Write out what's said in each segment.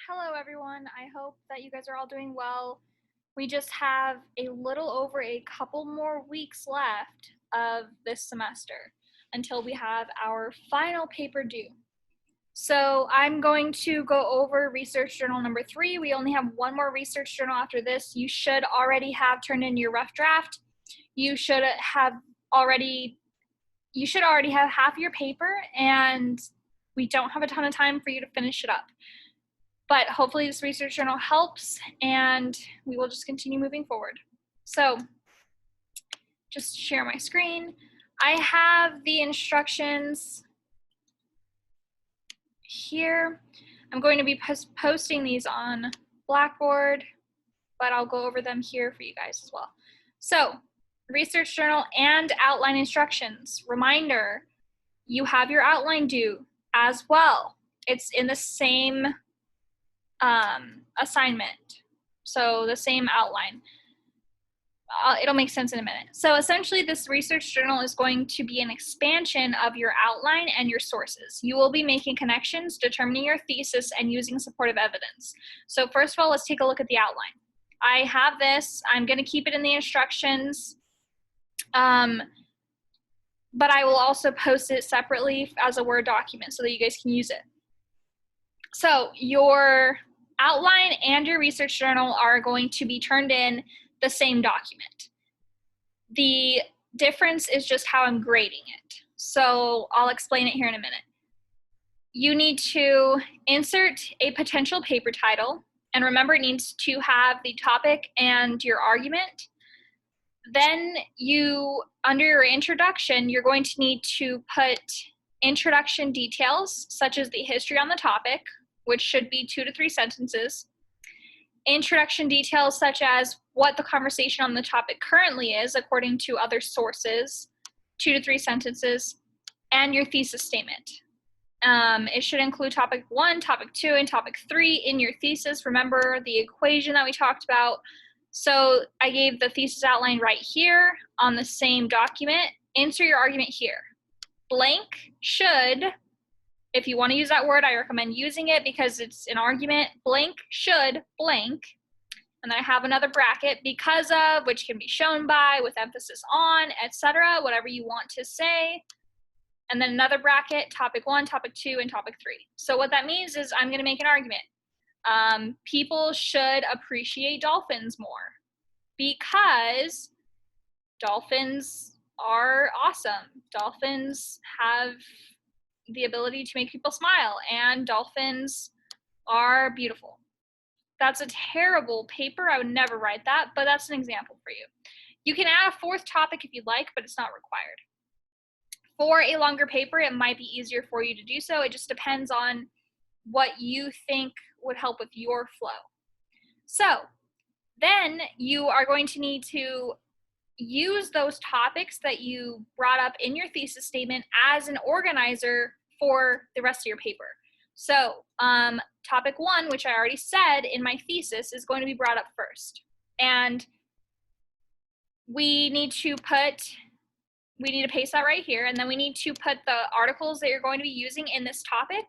Hello, everyone. I hope that you guys are all doing well. We just have a little over a couple more weeks left of this semester until we have our final paper due. So I'm going to go over research journal number 3. We only have one more research journal after this. You should already have turned in your rough draft. You should already have half your paper, and we don't have a ton of time for you to finish it up. But hopefully this research journal helps, and we will just continue moving forward. So just share my screen. I have the instructions here. I'm going to be posting these on Blackboard, but I'll go over them here for you guys as well. So research journal and outline instructions. Reminder, you have your outline due as well. It's in the same assignment, so the same outline. It'll make sense in a minute. So essentially this research journal is going to be an expansion of your outline and your sources. You will be making connections, determining your thesis, and using supportive evidence. So first of all, let's take a look at the outline. I have this. I'm going to keep it in the instructions, but I will also post it separately as a Word document so that you guys can use it. So your outline and your research journal are going to be turned in the same document. The difference is just how I'm grading it. So I'll explain it here in a minute. You need to insert a potential paper title, and remember it needs to have the topic and your argument. Then under your introduction, you're going to need to put introduction details, such as the history on the topic, which should be 2 to 3 sentences. Introduction details such as what the conversation on the topic currently is according to other sources, 2 to 3 sentences, and your thesis statement. It should include topic 1, topic 2, and topic 3 in your thesis. Remember the equation that we talked about. So I gave the thesis outline right here on the same document. Insert your argument here. Blank should, if you want to use that word, I recommend using it because it's an argument. Blank should blank. And then I have another bracket, because of, which can be shown by, with emphasis on, etc., whatever you want to say. And then another bracket, topic 1, topic 2, and topic 3. So what that means is I'm going to make an argument. People should appreciate dolphins more because dolphins are awesome. Dolphins have the ability to make people smile, and dolphins are beautiful. That's a terrible paper. I would never write that, but that's an example for you. You can add a 4th topic if you'd like, but it's not required. For a longer paper, it might be easier for you to do so. It just depends on what you think would help with your flow. So then you are going to need to use those topics that you brought up in your thesis statement as an organizer for the rest of your paper. So topic 1, which I already said in my thesis, is going to be brought up first. And we need to paste that right here, and then we need to put the articles that you're going to be using in this topic.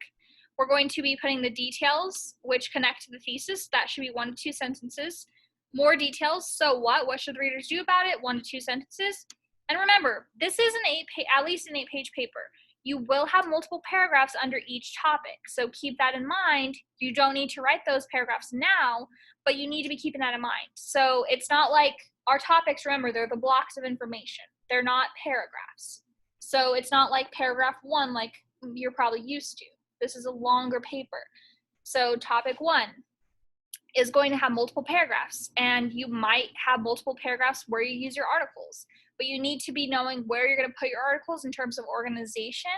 We're going to be putting the details which connect to the thesis. That should be 1 to 2 sentences. More details, so what? What should the readers do about it? 1 to 2 sentences. And remember, this is at least an 8-page paper. You will have multiple paragraphs under each topic, so keep that in mind. You don't need to write those paragraphs now, but you need to be keeping that in mind. So it's not like our topics, remember, they're the blocks of information. They're not paragraphs. So it's not like paragraph 1 like you're probably used to. This is a longer paper. So topic 1 is going to have multiple paragraphs, and you might have multiple paragraphs where you use your articles, but you need to be knowing where you're going to put your articles in terms of organization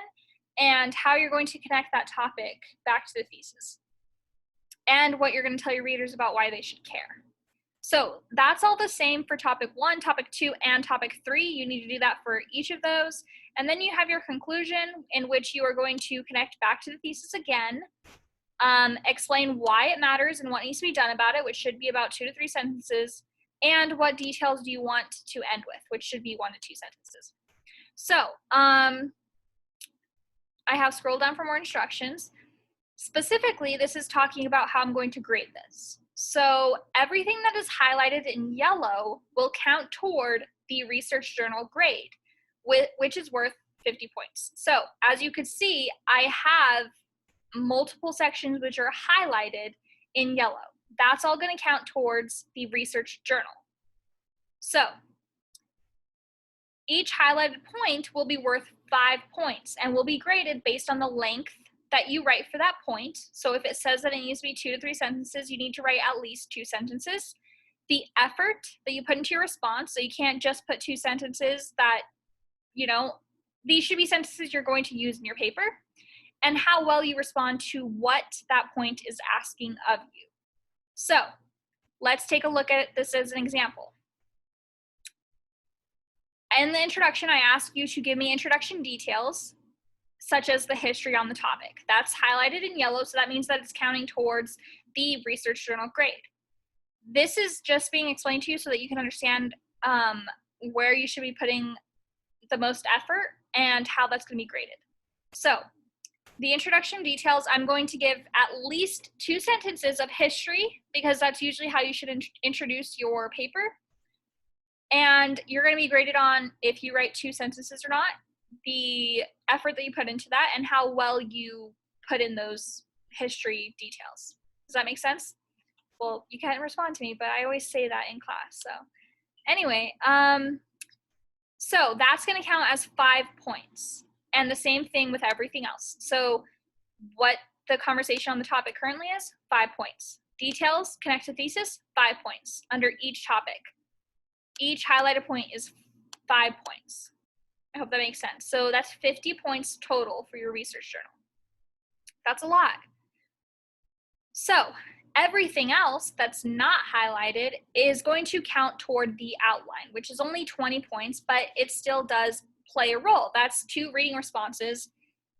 and how you're going to connect that topic back to the thesis and what you're going to tell your readers about why they should care. So that's all the same for topic 1, topic 2, and topic 3. You need to do that for each of those. And then you have your conclusion, in which you are going to connect back to the thesis again, explain why it matters and what needs to be done about it, which should be about 2 to 3 sentences, and what details do you want to end with, which should be 1 to 2 sentences. So I have scrolled down for more instructions. Specifically, this is talking about how I'm going to grade this. So everything that is highlighted in yellow will count toward the research journal grade, which is worth 50 points. So as you can see, I have multiple sections which are highlighted in yellow. That's all going to count towards the research journal. So each highlighted point will be worth 5 points and will be graded based on the length that you write for that point. So if it says that it needs to be 2 to 3 sentences, you need to write at least 2 sentences. The effort that you put into your response, so you can't just put 2 sentences that, these should be sentences you're going to use in your paper, and how well you respond to what that point is asking of you. So let's take a look at this as an example. In the introduction, I ask you to give me introduction details, such as the history on the topic. That's highlighted in yellow, so that means that it's counting towards the research journal grade. This is just being explained to you so that you can understand where you should be putting the most effort and how that's going to be graded. So the introduction details, I'm going to give at least 2 sentences of history, because that's usually how you should introduce your paper. And you're going to be graded on if you write 2 sentences or not, the effort that you put into that, and how well you put in those history details. Does that make sense? Well, you can't respond to me, but I always say that in class. So anyway, so that's going to count as 5 points. And the same thing with everything else. So what the conversation on the topic currently is, 5 points. Details, connect to thesis, 5 points under each topic. Each highlighted point is 5 points. I hope that makes sense. So that's 50 points total for your research journal. That's a lot. So everything else that's not highlighted is going to count toward the outline, which is only 20 points, but it still does play a role. That's 2 reading responses.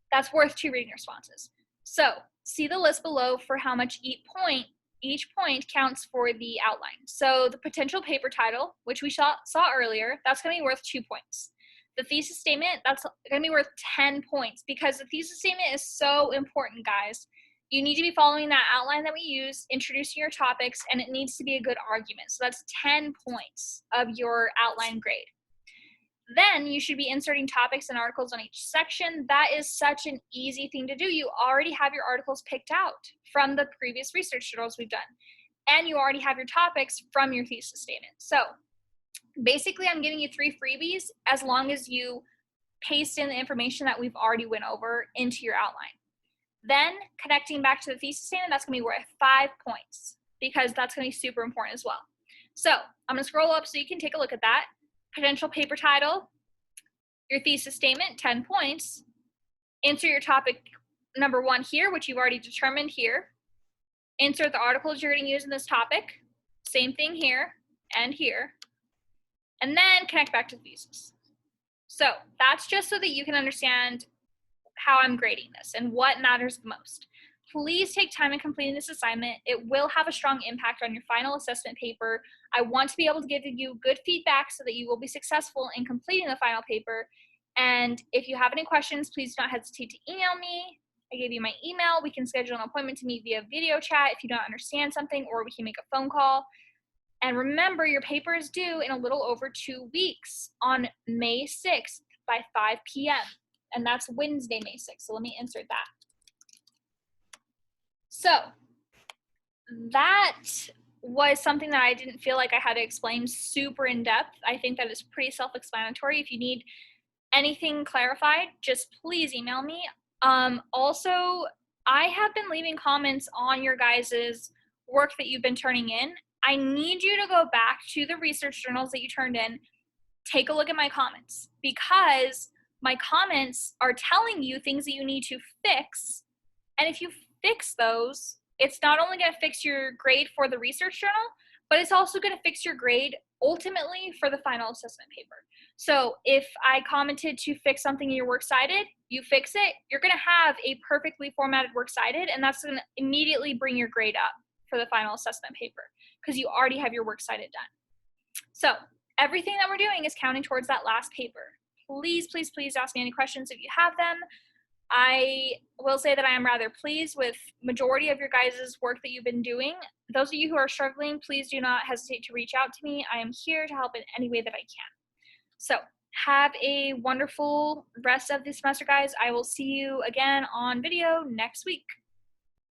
That's worth 2 reading responses. So see the list below for how much each point counts for the outline. So the potential paper title, which we saw earlier, that's going to be worth 2 points. The thesis statement, that's going to be worth 10 points, because the thesis statement is so important, guys. You need to be following that outline that we use, introducing your topics, and it needs to be a good argument. So that's 10 points of your outline grade. Then you should be inserting topics and articles on each section. That is such an easy thing to do. You already have your articles picked out from the previous research journals we've done, and you already have your topics from your thesis statement. So basically, I'm giving you 3 freebies as long as you paste in the information that we've already went over into your outline. Then connecting back to the thesis statement, that's going to be worth 5 points, because that's going to be super important as well. So I'm going to scroll up so you can take a look at that. Potential paper title, your thesis statement, 10 points. Insert your topic number 1 here, which you've already determined here. Insert the articles you're going to use in this topic. Same thing here and here. And then connect back to the thesis. So that's just so that you can understand how I'm grading this and what matters the most. Please take time in completing this assignment. It will have a strong impact on your final assessment paper. I want to be able to give you good feedback so that you will be successful in completing the final paper. And if you have any questions, please do not hesitate to email me. I gave you my email. We can schedule an appointment to meet via video chat if you don't understand something, or we can make a phone call. And remember, your paper is due in a little over 2 weeks on May 6th by 5 p.m. And that's Wednesday, May 6th. So let me insert that. So that was something that I didn't feel like I had to explain super in depth. I think that is pretty self-explanatory. If you need anything clarified, just please email me. Also, I have been leaving comments on your guys' work that you've been turning in. I need you to go back to the research journals that you turned in, take a look at my comments, because my comments are telling you things that you need to fix. And if you fix those, it's not only going to fix your grade for the research journal, but it's also going to fix your grade ultimately for the final assessment paper. So if I commented to fix something in your works cited, you fix it, you're going to have a perfectly formatted works cited, and that's going to immediately bring your grade up for the final assessment paper, because you already have your works cited done. So everything that we're doing is counting towards that last paper. Please, please, please ask me any questions if you have them. I will say that I am rather pleased with majority of your guys' work that you've been doing. Those of you who are struggling, please do not hesitate to reach out to me. I am here to help in any way that I can. So have a wonderful rest of the semester, guys. I will see you again on video next week.